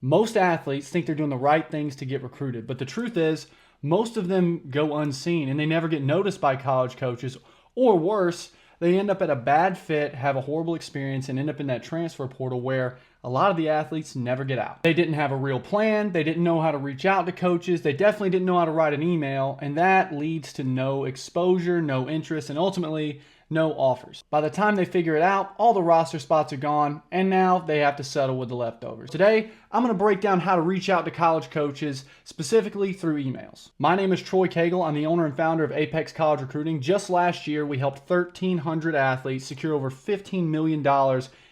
Most athletes think they're doing the right things to get recruited, but the truth is, most of them go unseen and they never get noticed by college coaches, or worse, they end up at a bad fit, have a horrible experience, and end up in that transfer portal where a lot of the athletes never get out. They didn't have a real plan, they didn't know how to reach out to coaches, they definitely didn't know how to write an email, and that leads to no exposure, no interest, and ultimately no offers. By the time they figure it out, all the roster spots are gone, and now they have to settle with the leftovers. Today, I'm going to break down how to reach out to college coaches, specifically through emails. My name is Troy Cagle. I'm the owner and founder of Apex College Recruiting. Just last year, we helped 1,300 athletes secure over $15 million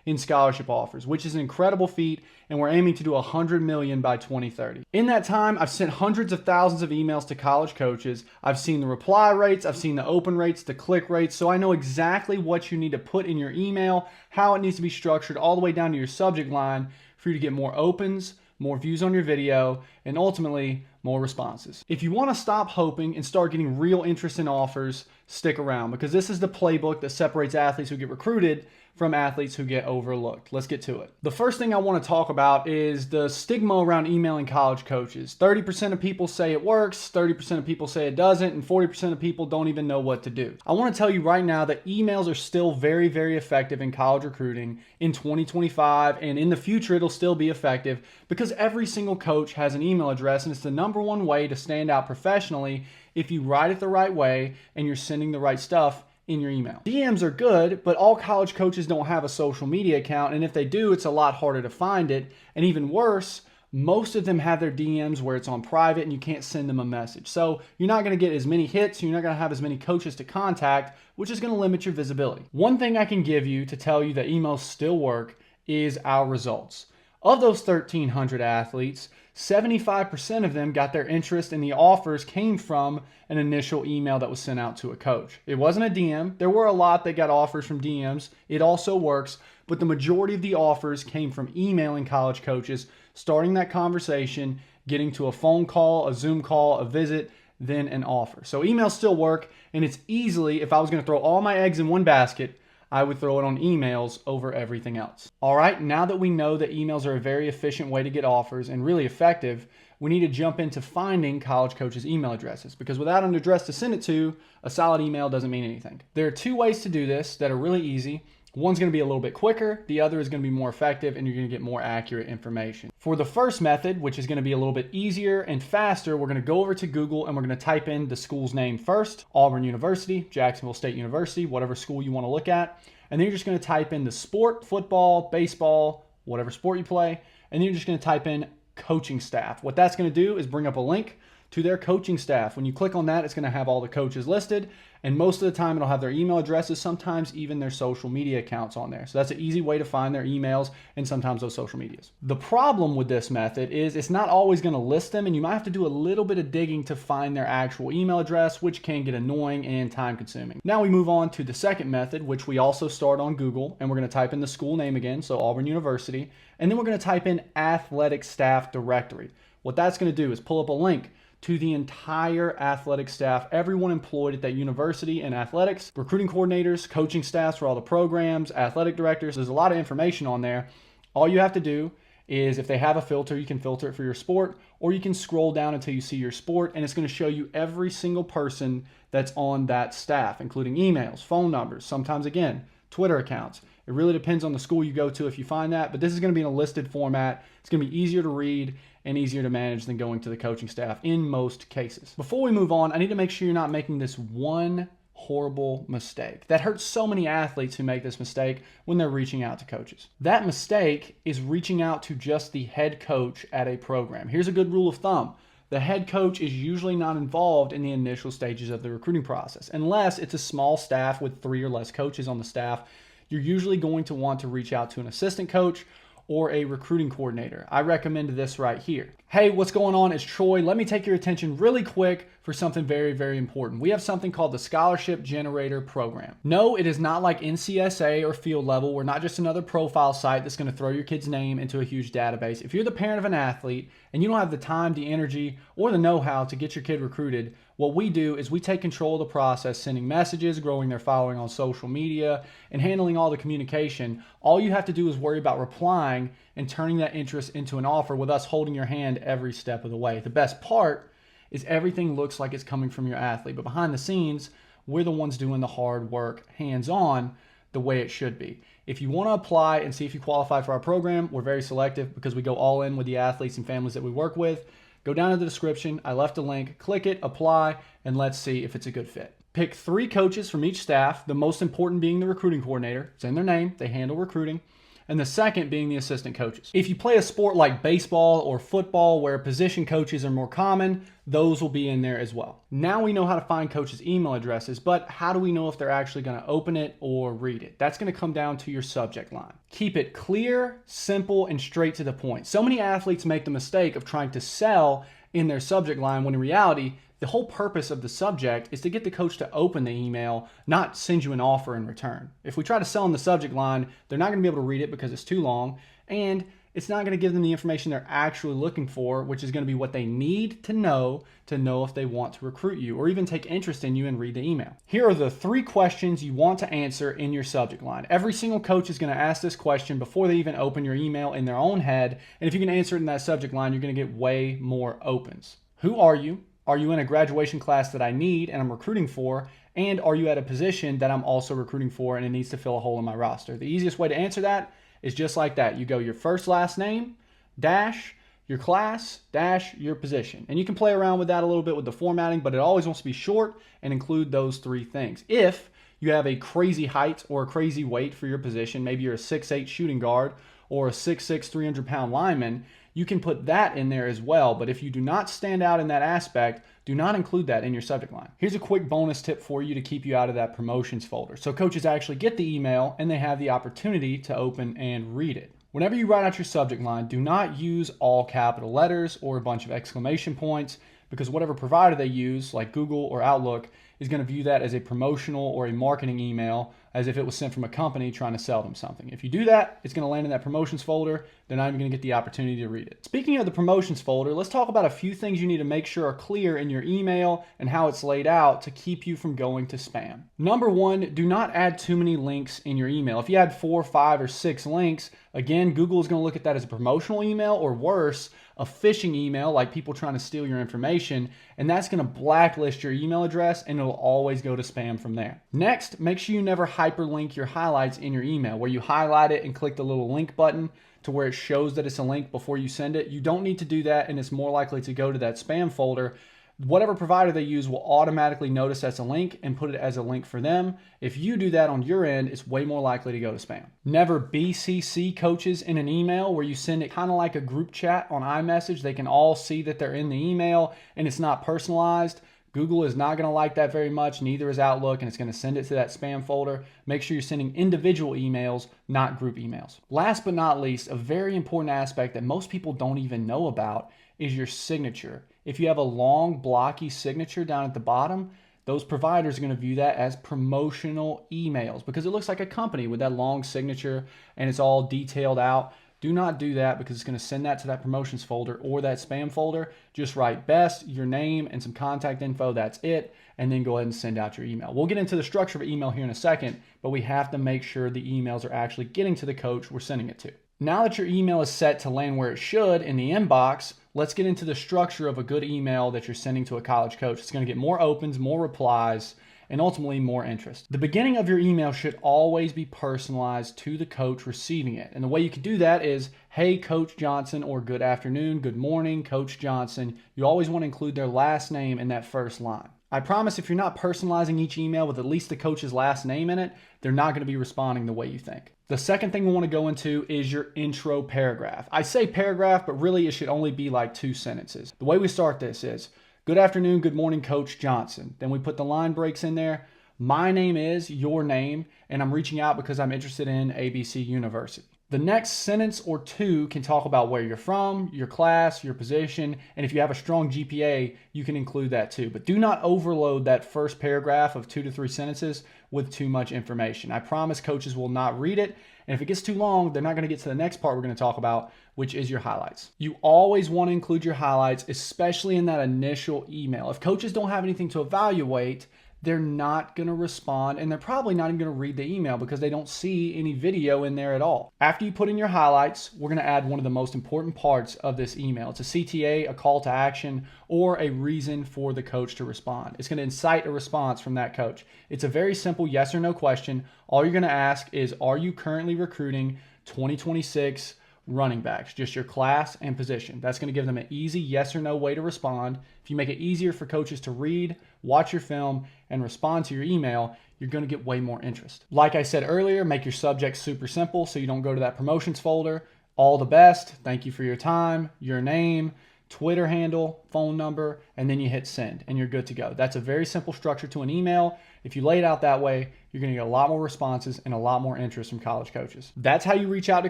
in scholarship offers, which is an incredible feat, and we're aiming to do 100 million by 2030. In that time, I've sent hundreds of thousands of emails to college coaches. I've seen the reply rates, I've seen the open rates, the click rates, so I know exactly what you need to put in your email, how it needs to be structured, all the way down to your subject line for you to get more opens, more views on your video, and ultimately more responses. If you want to stop hoping and start getting real interest in offers, stick around, because this is the playbook that separates athletes who get recruited from athletes who get overlooked. Let's get to it. The first thing I want to talk about is the stigma around emailing college coaches. 30% of people say it works, 30% of people say it doesn't, and 40% of people don't even know what to do. I want to tell you right now that emails are still very, very effective in college recruiting in 2025, and in the future it'll still be effective because every single coach has an email address, and it's the number one way to stand out professionally if you write it the right way and you're sending the right stuff in your email. DMs are good, but all college coaches don't have a social media account, and if they do, it's a lot harder to find it. And even worse, most of them have their DMs where it's on private and you can't send them a message. So you're not going to get as many hits, you're not going to have as many coaches to contact, which is going to limit your visibility. One thing I can give you to tell you that emails still work is our results. Of those 1,300 athletes, 75% of them got their interest and the offers came from an initial email that was sent out to a coach. It wasn't a DM. There were a lot that got offers from DMs. It also works, but the majority of the offers came from emailing college coaches, starting that conversation, getting to a phone call, a Zoom call, a visit, then an offer. So emails still work, and it's easily, if I was going to throw all my eggs in one basket, I would throw it on emails over everything else. All right, now that we know that emails are a very efficient way to get offers and really effective, we need to jump into finding college coaches' email addresses, because without an address to send it to, a solid email doesn't mean anything. There are two ways to do this that are really easy. One's going to be a little bit quicker, the other is going to be more effective, and you're going to get more accurate information. For the first method, which is going to be a little bit easier and faster, we're going to go over to Google and we're going to type in the school's name first, Auburn University, Jacksonville State University, whatever school you want to look at. And then you're just going to type in the sport, football, baseball, whatever sport you play, and then you're just going to type in coaching staff. What that's going to do is bring up a link to their coaching staff. When you click on that, it's going to have all the coaches listed, and most of the time it'll have their email addresses, sometimes even their social media accounts on there. So that's an easy way to find their emails and sometimes those social medias. The problem with this method is it's not always going to list them, and you might have to do a little bit of digging to find their actual email address, which can get annoying and time consuming. Now we move on to the second method, which we also start on Google, and we're going to type in the school name again, so Auburn University, and then we're going to type in athletic staff directory. What that's going to do is pull up a link to the entire athletic staff, everyone employed at that university in athletics, recruiting coordinators, coaching staffs for all the programs, athletic directors. There's a lot of information on there. All you have to do is, if they have a filter, you can filter it for your sport, or you can scroll down until you see your sport, and it's going to show you every single person that's on that staff, including emails, phone numbers, sometimes again, Twitter accounts. It really depends on the school you go to if you find that, but this is going to be in a listed format. It's going to be easier to read and easier to manage than going to the coaching staff in most cases. Before we move on, I need to make sure you're not making this one horrible mistake that hurts so many athletes who make this mistake when they're reaching out to coaches. That mistake is reaching out to just the head coach at a program. Here's a good rule of thumb. The head coach is usually not involved in the initial stages of the recruiting process. Unless it's a small staff with 3 or less coaches on the staff, you're usually going to want to reach out to an assistant coach or a recruiting coordinator. I recommend this right here. Hey, what's going on? It's Troy. Let me take your attention really quick for something very, very important. We have something called the Scholarship Generator Program. No, it is not like NCSA or Field Level. We're not just another profile site that's going to throw your kid's name into a huge database. If you're the parent of an athlete and you don't have the time, the energy, or the know-how to get your kid recruited, what we do is we take control of the process, sending messages, growing their following on social media, and handling all the communication. All you have to do is worry about replying and turning that interest into an offer with us holding your hand every step of the way. The best part is everything looks like it's coming from your athlete, but behind the scenes, we're the ones doing the hard work, hands-on, the way it should be. If you want to apply and see if you qualify for our program, we're very selective because we go all in with the athletes and families that we work with. Go down to the description. I left a link. Click it, apply, and let's see if it's a good fit. Pick 3 coaches from each staff, the most important being the recruiting coordinator. It's in their name. They handle recruiting. And the second being the assistant coaches. If you play a sport like baseball or football where position coaches are more common, those will be in there as well. Now we know how to find coaches' email addresses, but how do we know if they're actually going to open it or read it? That's going to come down to your subject line. Keep it clear, simple, and straight to the point. So many athletes make the mistake of trying to sell in their subject line when in reality, the whole purpose of the subject is to get the coach to open the email, not send you an offer in return. If we try to sell in the subject line, they're not going to be able to read it because it's too long, and it's not going to give them the information they're actually looking for, which is going to be what they need to know if they want to recruit you or even take interest in you and read the email. Here are the 3 questions you want to answer in your subject line. Every single coach is going to ask this question before they even open your email in their own head, and if you can answer it in that subject line, you're going to get way more opens. Who are you? Are you in a graduation class that I need and I'm recruiting for? And are you at a position that I'm also recruiting for and it needs to fill a hole in my roster? The easiest way to answer that is just like that. You go your first, last name, dash, your class, dash, your position. And you can play around with that a little bit with the formatting, but it always wants to be short and include those 3 things. If you have a crazy height or a crazy weight for your position, maybe you're a 6'8" shooting guard or a 6'6", 300-pound lineman, you can put that in there as well. But if you do not stand out in that aspect, do not include that in your subject line. Here's a quick bonus tip for you to keep you out of that promotions folder. So coaches actually get the email and they have the opportunity to open and read it. Whenever you write out your subject line, do not use all capital letters or a bunch of exclamation points because whatever provider they use, like Google or Outlook, is going to view that as a promotional or a marketing email as if it was sent from a company trying to sell them something. If you do that, it's going to land in that promotions folder. They're not even going to get the opportunity to read it. Speaking of the promotions folder, let's talk about a few things you need to make sure are clear in your email and how it's laid out to keep you from going to spam. Number 1, do not add too many links in your email. If you add 4, 5, or 6 links, again, Google is going to look at that as a promotional email or worse, a phishing email, like people trying to steal your information, and that's going to blacklist your email address and it'll always go to spam from there. Next, make sure you never hyperlink your highlights in your email where you highlight it and click the little link button to where it shows that it's a link before you send it. You don't need to do that and it's more likely to go to that spam folder. Whatever provider they use will automatically notice that's a link and put it as a link for them. If you do that on your end, it's way more likely to go to spam. Never BCC coaches in an email where you send it kind of like a group chat on iMessage. They can all see that they're in the email and it's not personalized. Google is not going to like that very much, neither is Outlook, and it's going to send it to that spam folder. Make sure you're sending individual emails, not group emails. Last but not least, a very important aspect that most people don't even know about is your signature. If you have a long, blocky signature down at the bottom, those providers are going to view that as promotional emails because it looks like a company with that long signature and it's all detailed out. Do not do that because it's going to send that to that promotions folder or that spam folder. Just write best, your name, and some contact info. That's it. And then go ahead and send out your email. We'll get into the structure of email here in a second, but we have to make sure the emails are actually getting to the coach we're sending it to. Now that your email is set to land where it should in the inbox, let's get into the structure of a good email that you're sending to a college coach. It's going to get more opens, more replies, and ultimately more interest. The beginning of your email should always be personalized to the coach receiving it. And the way you can do that is, hey, Coach Johnson, or good afternoon, good morning, Coach Johnson. You always want to include their last name in that first line. I promise if you're not personalizing each email with at least the coach's last name in it, they're not going to be responding the way you think. The second thing we want to go into is your intro paragraph. I say paragraph, but really it should only be like 2 sentences. The way we start this is, good afternoon, good morning, Coach Johnson. Then we put the line breaks in there. My name is your name, and I'm reaching out because I'm interested in ABC University. The next sentence or 2 can talk about where you're from, your class, your position, and if you have a strong GPA, you can include that too. But do not overload that first paragraph of 2 to 3 sentences with too much information. I promise coaches will not read it, and if it gets too long, they're not going to get to the next part we're going to talk about, which is your highlights. You always want to include your highlights, especially in that initial email. If coaches don't have anything to evaluate, they're not going to respond, and they're probably not even going to read the email because they don't see any video in there at all. After you put in your highlights, we're going to add one of the most important parts of this email. It's a CTA, a call to action, or a reason for the coach to respond. It's going to incite a response from that coach. It's a very simple yes or no question. All you're going to ask is, are you currently recruiting 2026 running backs? Just your class and position. That's going to give them an easy yes or no way to respond. If you make it easier for coaches to read, watch your film, and respond to your email, you're going to get way more interest. Like I said earlier, make your subject super simple so you don't go to that promotions folder. All the best, thank you for your time, your name, Twitter handle, phone number, and then you hit send and you're good to go. That's a very simple structure to an email. If you lay it out that way, you're going to get a lot more responses and a lot more interest from college coaches. That's how you reach out to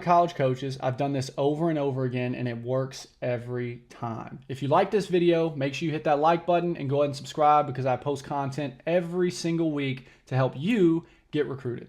college coaches. I've done this over and over again, and it works every time. If you like this video, make sure you hit that like button and go ahead and subscribe, because I post content every single week to help you get recruited.